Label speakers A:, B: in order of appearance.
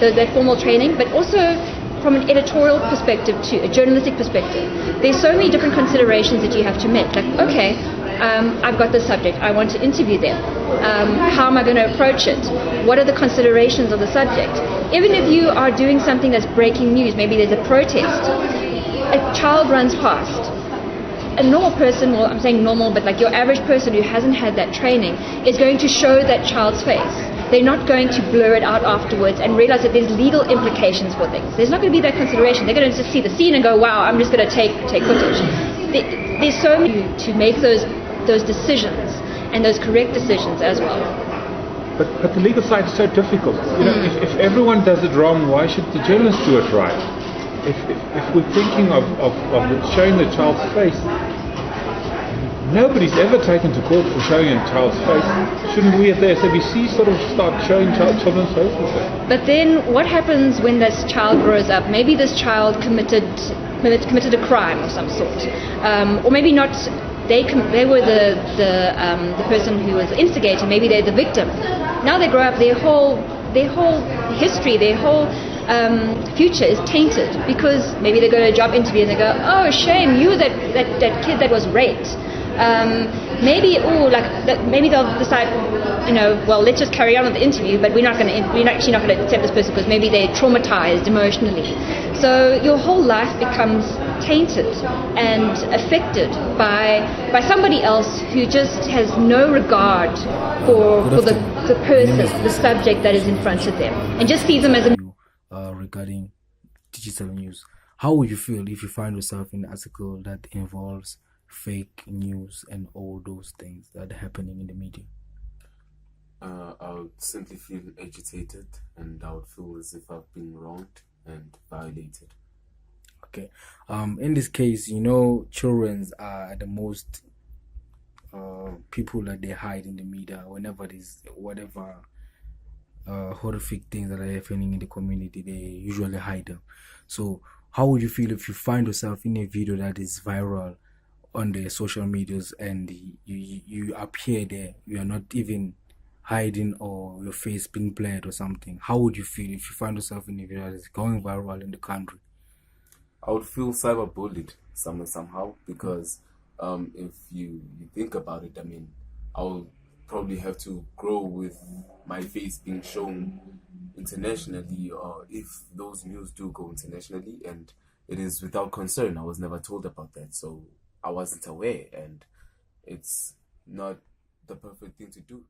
A: that formal training, but also from an editorial perspective too, a journalistic perspective. There's so many different considerations that you have to make. Like, okay, I've got this subject, I want to interview them. How am I going to approach it? What are the considerations of the subject? Even if you are doing something that's breaking news, maybe there's a protest, a child runs past. A normal person, well, I'm saying normal, but like your average person who hasn't had that training is going to show that child's face. They're not going to blur it out afterwards and realize that there's legal implications for things. There's not going to be that consideration. They're going to just see the scene and go, wow, I'm just going to take footage. There's so many to make those decisions and those correct decisions as well.
B: But the legal side is so difficult. You know, if everyone does it wrong, why should the journalist do it right? If we're thinking of showing the child's face, nobody's ever taken to court for showing a child's face. Shouldn't we at the SABC sort of start showing children's faces? But
A: then what happens when this child grows up? Maybe this child committed a crime of some sort, or maybe not. They were the person who was the instigator. Maybe they're the victim. Now they grow up. Their whole history, their whole future is tainted because maybe they go to a job interview and they go, oh shame, you were that kid that was raped. Maybe they'll decide, well, let's just carry on with the interview, but we're actually not going to accept this person because maybe they're traumatized emotionally. So your whole life becomes tainted and affected by somebody else who just has no regard for the person, the subject that is in front of them, and just sees them as a
C: regarding digital news. How would you feel if you find yourself in an article that involves fake news and all those things that are happening in the media?
D: I would simply feel agitated, and I would feel as if I've been wronged and violated.
C: Okay. In this case, children are the most people that they hide in the media whenever there's whatever horrific things that are happening in the community. They usually hide them. So how would you feel if you find yourself in a video that is viral on the social medias and you appear there, you are not even hiding or your face being blurred or something? How would you feel if you find yourself in a video that is going viral in the country?
D: I would feel cyberbullied somehow because if you think about it, I mean, I would probably have to grow with my face being shown internationally, or if those news do go internationally, and it is without concern. I was never told about that, so I wasn't aware, and it's not the perfect thing to do.